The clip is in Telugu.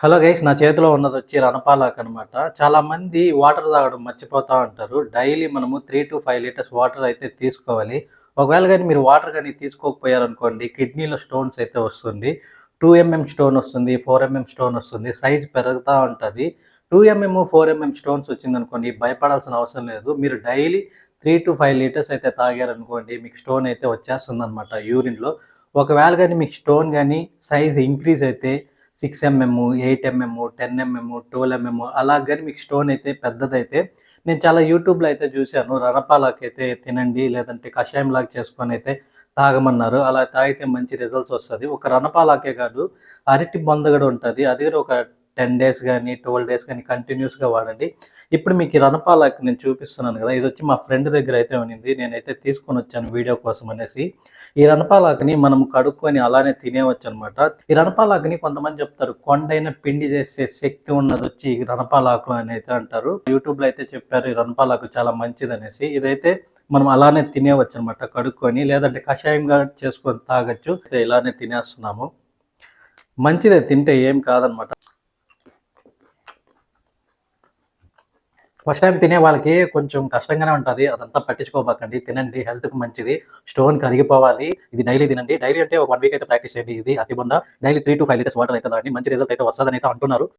హలో గైస్, నా చేతిలో ఉన్నదొచ్చి రణపాలాకనమాట. చాలామంది వాటర్ తాగడం మర్చిపోతా ఉంటారు. డైలీ మనము 3-5 లీటర్స్ వాటర్ అయితే తీసుకోవాలి. ఒకవేళ గాని మీరు వాటర్ గాని తీసుకోకపోయారనుకోండి, కిడ్నీలో స్టోన్స్ అయితే వస్తుంది. 2 స్టోన్ వస్తుంది, 4 స్టోన్ వస్తుంది. సైజ్ పెరుగుతా ఉంటది. 2 4 స్టోన్స్ వచ్చిందనుకోండి, భయపడాల్సిన అవసరం లేదు. మీరు డైలీ 3-5 లీటర్స్ అయితే తాగారనుకోండి, మీకు స్టోన్ అయితే వచ్చేస్తుందనమాట యూరిన్‌లో. ఒకవేళ గాని మీకు స్టోన్ గాని సైజ్ ఇంక్రీజ్ అయితే 6 8 10 12 అలా గాని మీకు స్టోన్ అయితే పెద్దదైతే నేను చాలా యూట్యూబ్‌లో అయితే చూశాను. రణపాలకైతే తినండి, లేదంటే కషాయంలాగా చేసుకొనైతే తాగమన్నారు. అలా తాగితే మంచి రిజల్ట్స్ వస్తది. ఒక రణపాలాకే కాదు, అరటి బొంద గూడా ఉంటది. అది కూడా ఒక 10 డేస్ గాని, 12 డేస్ గాని కంటిన్యూస్‌గా వాడండి. ఇప్పుడు మీకు ఈ రణపాలకు నేను చూపిస్తున్నాను గదా! ఇదొచ్చి మా ఫ్రెండ్ దగ్గర అయితే ఉన్నింది. నేనైతే తీసుకొనొచ్చాను వీడియో కోసం అనేసి. ఈ రణపాలాకుని మనం కడుక్కొని అలానే తినేయొచ్చనమాట. ఈ రణపాలాకుని కొంతమంది చెప్తారు, కొండైన పిండి చేసే శక్తి ఉన్నదొచ్చి ఈ రణపాలాకు అని అయితే అంటారు. యూట్యూబ్‌లో అయితే చెప్పారు ఈ రణపాలాకు చాలా మంచిదనేసి. ఇదైతే మనం అలానే తినేయొచ్చనమాట కడుక్కొని. లేదంటే కషాయంగా చేసుకొని తాగొచ్చు. అయితే ఇలానే తినేస్తున్నాము. మంచిదే, తింటే ఏం కాదనమాట. ఫస్ట్ టైమ్ తినే వాళ్ళకి కొంచెం కష్టంగానే ఉంటది. అదంతా పట్టించుకోబాకండి. తినండి, హెల్త్‌కి మంచిది. స్టోన్ కరిగిపోవాలి. ఇది డైలీ తినండి. డైలీ అంటే ఒక 1 వీక్ అయితే ప్రాక్టీస్ చేయండి. ఇది అరటిబొంద డైలీ 3-5 లీటర్స్ వాటర్ అయితే తాగండి. మంచి రిజల్ట్ అయితే వస్తదనైతే అంటున్నారు.